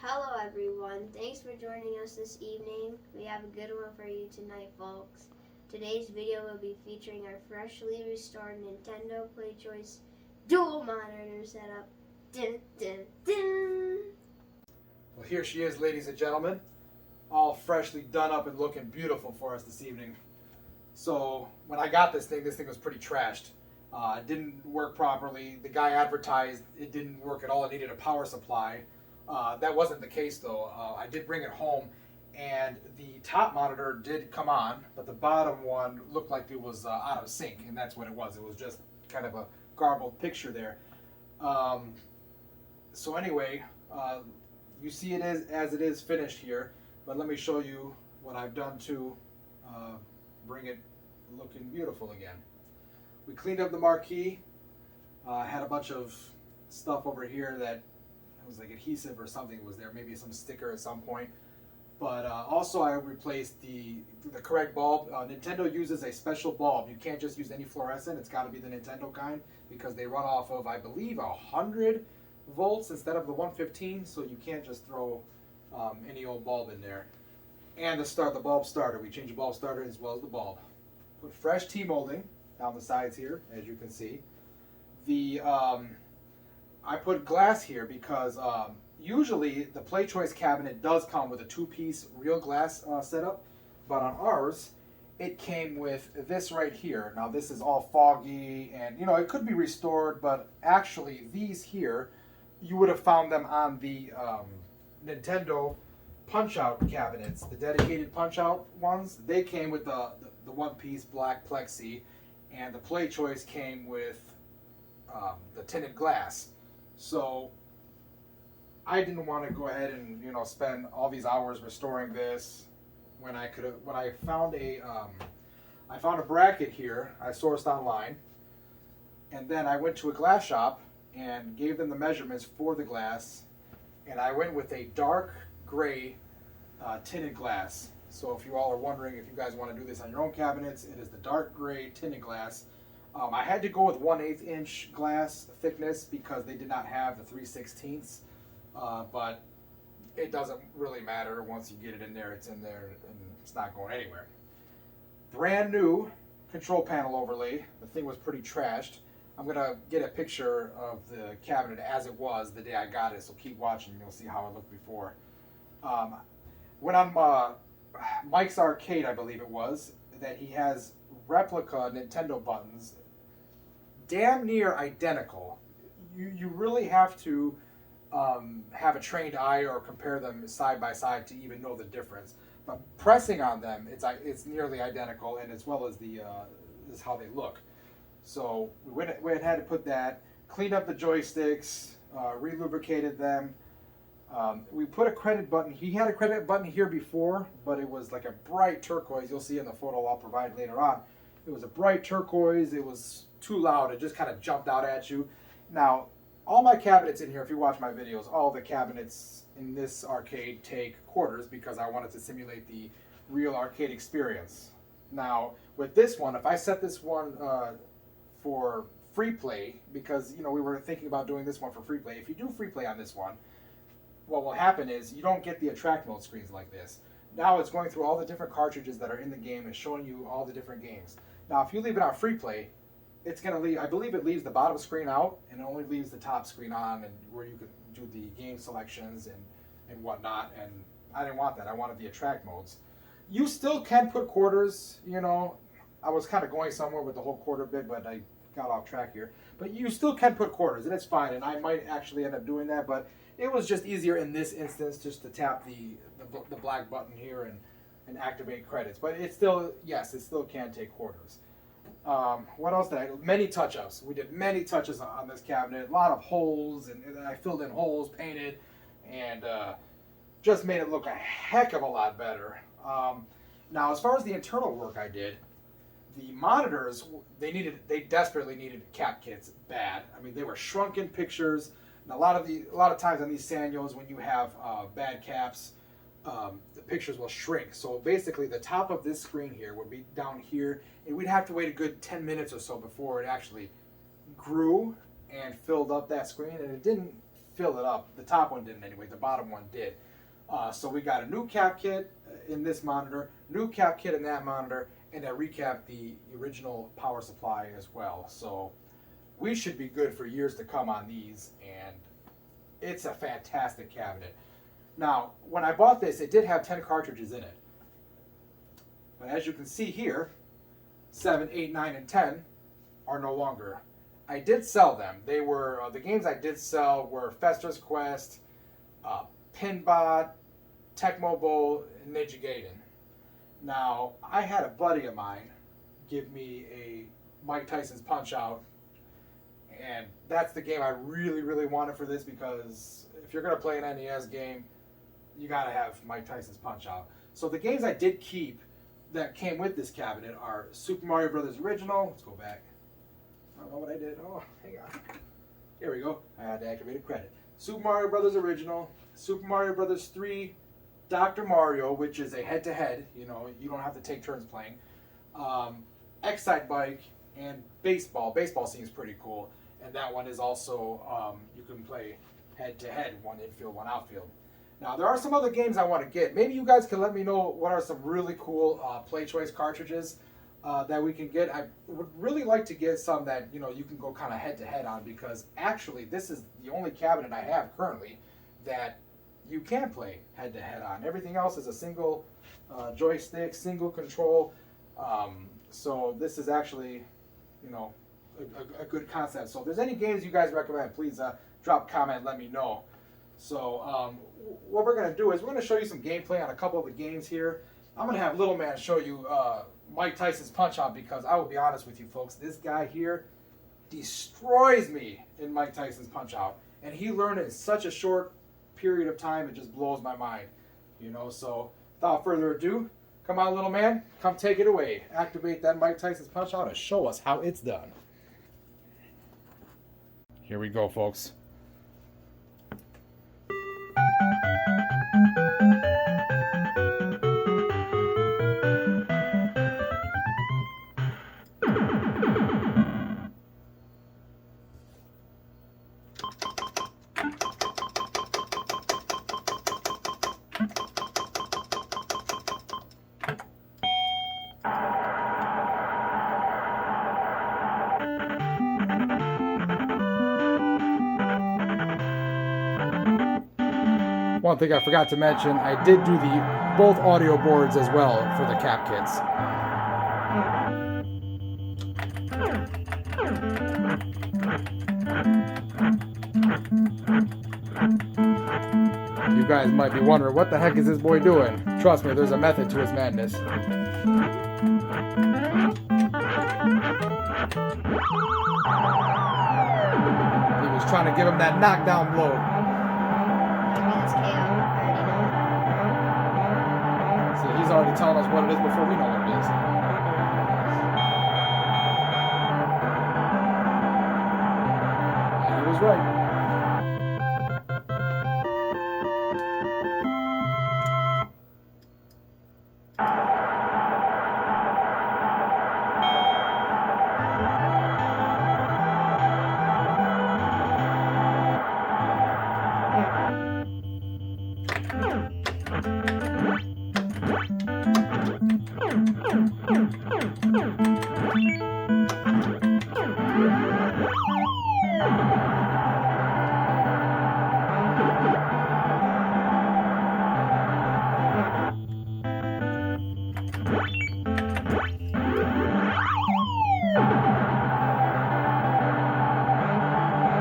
Hello everyone, thanks for joining us this evening. We have a good one for you tonight, folks. Today's video will be featuring our freshly restored Nintendo Playchoice dual monitor setup. Dun, dun, dun. Well, here she is, ladies and gentlemen, all freshly done up and looking beautiful for us this evening. So when I got this thing was pretty trashed. It didn't work properly. The guy advertised it didn't work at all. It needed a power supply. That wasn't the case though. I did bring it home, and the top monitor did come on, but the bottom one looked like it was out of sync, and that's what it was. It was just kind of a garbled picture there. So anyway, you see it as it is finished here, but let me show you what I've done to bring it looking beautiful again. We cleaned up the marquee. Had a bunch of stuff over here that was like adhesive or something was there, maybe some sticker at some point. But also I replaced the correct bulb. Nintendo uses a special bulb. You can't just use any fluorescent. It's got to be the Nintendo kind because they run off of, I believe, 100 volts instead of the 115. So you can't just throw any old bulb in there. And the bulb starter. We changed the bulb starter as well as the bulb. Put fresh T-molding down the sides here, as you can see. I put glass here because usually the Playchoice cabinet does come with a two-piece real glass setup, but on ours it came with this right here. Now this is all foggy and it could be restored, but actually these here you would have found them on the Nintendo punch-out cabinets, the dedicated punch-out ones. They came with the one-piece black plexi, and the Playchoice came with the tinted glass. So I didn't want to go ahead and spend all these hours restoring this when I could have. When I found a bracket here I sourced online, and then I went to a glass shop and gave them the measurements for the glass, and I went with a dark gray tinted glass. So if you all are wondering if you guys want to do this on your own cabinets, it is the dark gray tinted glass. I had to go with 1/8 inch glass thickness because they did not have the 3/16, but it doesn't really matter. Once you get it in there, it's in there and it's not going anywhere. Brand new control panel overlay. The thing was pretty trashed. I'm gonna get a picture of the cabinet as it was the day I got it, so keep watching. You'll see how it looked before. Went on Mike's Arcade, I believe it was, that he has replica Nintendo buttons, damn near identical. You really have to have a trained eye or compare them side by side to even know the difference. But pressing on them, it's nearly identical, and as well as is how they look. So we had to put that, cleaned up the joysticks, re-lubricated them. We put a credit button. He had a credit button here before, but it was like a bright turquoise. You'll see in the photo I'll provide later on. It was a bright turquoise. It was too loud. It just kind of jumped out at you. Now, all my cabinets in here, if you watch my videos, all the cabinets in this arcade take quarters because I wanted to simulate the real arcade experience. Now, with this one, if I set this one for free play, because we were thinking about doing this one for free play. If you do free play on this one, what will happen is you don't get the attract mode screens like this. Now it's going through all the different cartridges that are in the game and showing you all the different games. Now if you leave it on free play, it's going to leave, I believe it leaves the bottom screen out and it only leaves the top screen on, and where you can do the game selections and whatnot. And I didn't want that. I wanted the attract modes. You still can put quarters, I was kind of going somewhere with the whole quarter bit, but I got off track here. But you still can put quarters, and it's fine, and I might actually end up doing that, but it was just easier in this instance just to tap the black button here and activate credits. But it still, yes, it still can take quarters. What else did I do? Many touch-ups. We did many touches on this cabinet. A lot of holes, and I filled in holes, painted, and just made it look a heck of a lot better. Now, as far as the internal work I did, the monitors, they desperately needed cap kits bad. I mean, they were shrunken pictures. And a lot of times on these Sanyos, when you have bad caps, the pictures will shrink. So basically, the top of this screen here would be down here, and we'd have to wait a good 10 minutes or so before it actually grew and filled up that screen. And it didn't fill it up. The top one didn't anyway. The bottom one did. So we got a new cap kit in this monitor, new cap kit in that monitor, and I recapped the original power supply as well. So we should be good for years to come on these, and it's a fantastic cabinet. Now, when I bought this, it did have 10 cartridges in it. But as you can see here, 7, 8, 9, and 10 are no longer. I did sell them. They were, the games I did sell were Fester's Quest, Pinbot, Tecmo Bowl, and Ninja Gaiden. Now, I had a buddy of mine give me a Mike Tyson's Punch-Out, and that's the game I really, really wanted for this, because if you're going to play an NES game, you got to have Mike Tyson's Punch-Out. So the games I did keep that came with this cabinet are Super Mario Brothers Original. Let's go back. I don't know what I did. Oh, hang on. Here we go. I had to activate a credit. Super Mario Brothers Original, Super Mario Brothers 3, Dr. Mario, which is a head-to-head. You know, you don't have to take turns playing. Excite Bike and Baseball. Baseball seems pretty cool. And that one is also, you can play head-to-head, one infield, one outfield. Now, there are some other games I want to get. Maybe you guys can let me know what are some really cool Playchoice cartridges that we can get. I would really like to get some that, you know, you can go kind of head-to-head on, because actually this is the only cabinet I have currently that you can play head-to-head on. Everything else is a single joystick, single control. So this is actually, you know, a good concept. So if there's any games you guys recommend, please drop a comment and let me know. So what we're going to do is we're going to show you some gameplay on a couple of the games here. I'm going to have Little Man show you Mike Tyson's Punch-Out, because I will be honest with you folks, this guy here destroys me in Mike Tyson's Punch-Out. And he learned it in such a short period of time, it just blows my mind. You know, so without further ado, come on, little man, come take it away. Activate that Mike Tyson's Punch-Out and show us how it's done. Here we go, folks. One thing I forgot to mention, I did do both audio boards as well for the cap kits. You guys might be wondering, what the heck is this boy doing? Trust me, there's a method to his madness. He was trying to give him that knockdown blow. He's already telling us what it is before we know what it is. And he was right.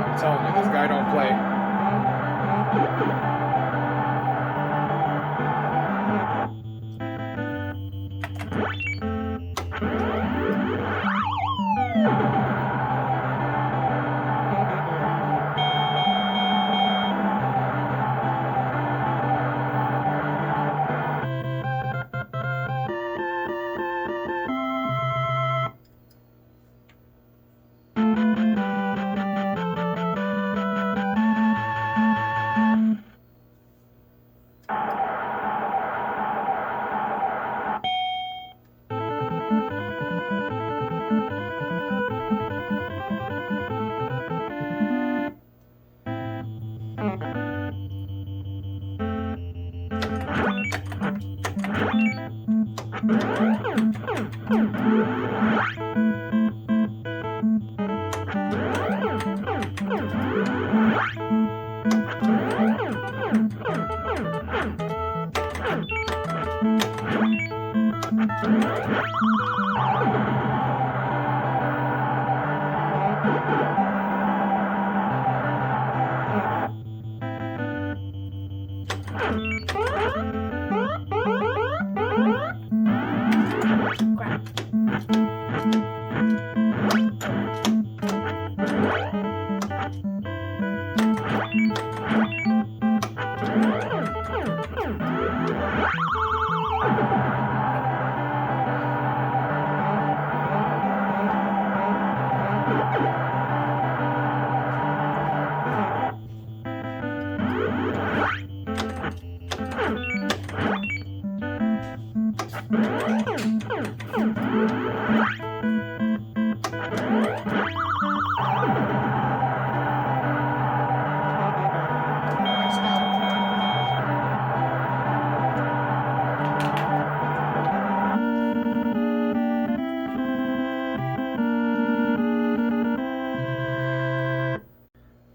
I'm telling you, this guy don't play.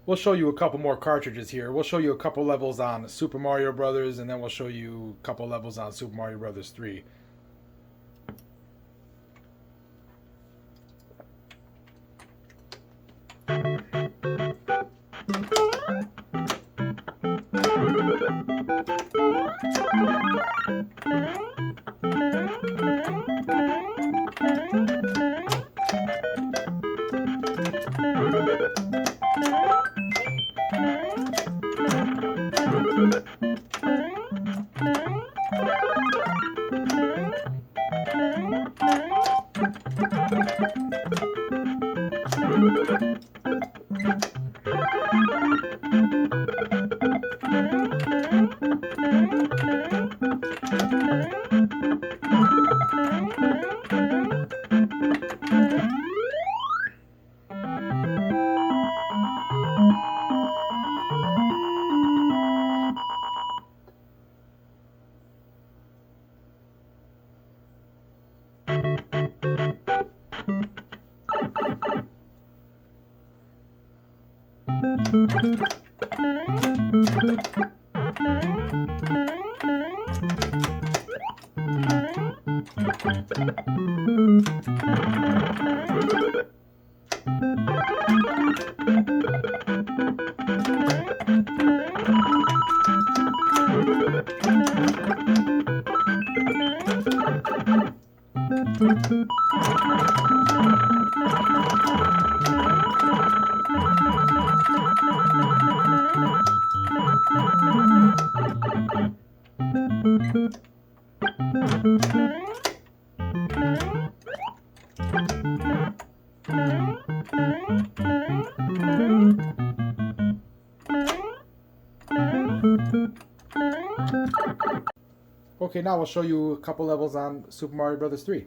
We'll show you a couple more cartridges here. We'll show you a couple levels on Super Mario Brothers, and then we'll show you a couple levels on Super Mario Brothers 3. Okay, now we'll show you a couple levels on Super Mario Brothers 3.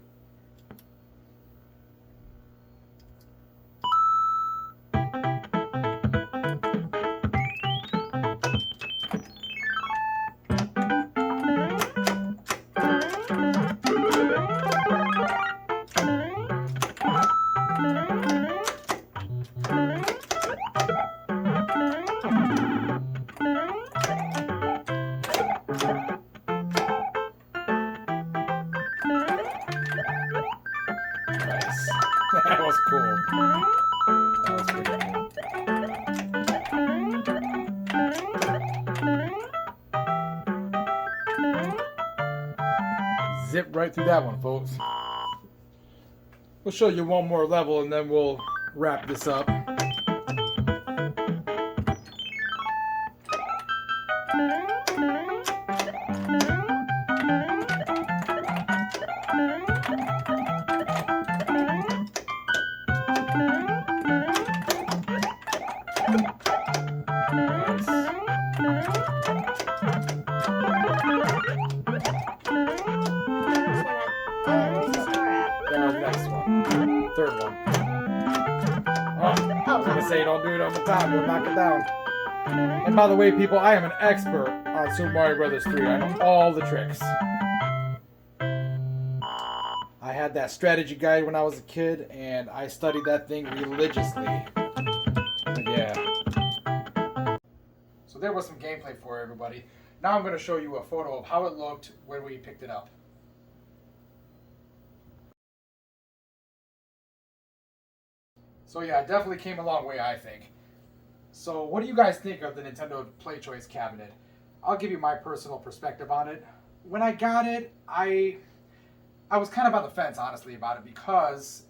That was cool. That was pretty cool. Zip right through that one, folks. We'll show you one more level and then we'll wrap this up. Third one. Oh, I was gonna say don't do it on the top, you'll knock it down. And by the way, people, I am an expert on Super Mario Brothers 3. I know all the tricks. I had that strategy guide when I was a kid, and I studied that thing religiously. But yeah. So there was some gameplay for everybody. Now I'm going to show you a photo of how it looked when we picked it up. So yeah, it definitely came a long way, I think. So what do you guys think of the Nintendo Playchoice cabinet? I'll give you my personal perspective on it. When I got it, I was kind of on the fence, honestly, about it because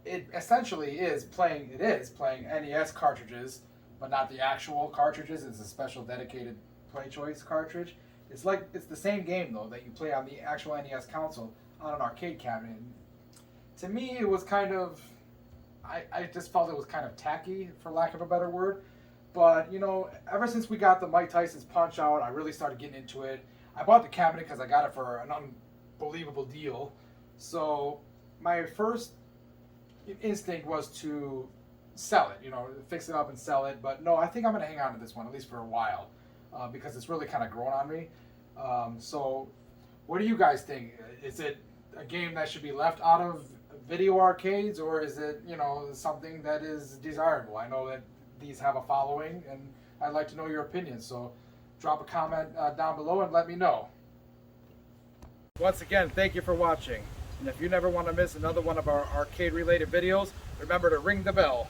it essentially is playing NES cartridges, but not the actual cartridges. It's a special dedicated Playchoice cartridge. It's the same game though that you play on the actual NES console on an arcade cabinet. And to me, it was kind of, I just felt it was kind of tacky, for lack of a better word. But, you know, ever since we got the Mike Tyson's Punch-Out, I really started getting into it. I bought the cabinet because I got it for an unbelievable deal. So my first instinct was to sell it, you know, fix it up and sell it. But no, I think I'm going to hang on to this one, at least for a while, because it's really kind of grown on me. So what do you guys think? Is it a game that should be left out of video arcades, or is it, you know, something that is desirable? I know that these have a following, and I'd like to know your opinion. So drop a comment down below and let me know. Once again, thank you for watching. And if you never want to miss another one of our arcade related videos, remember to ring the bell.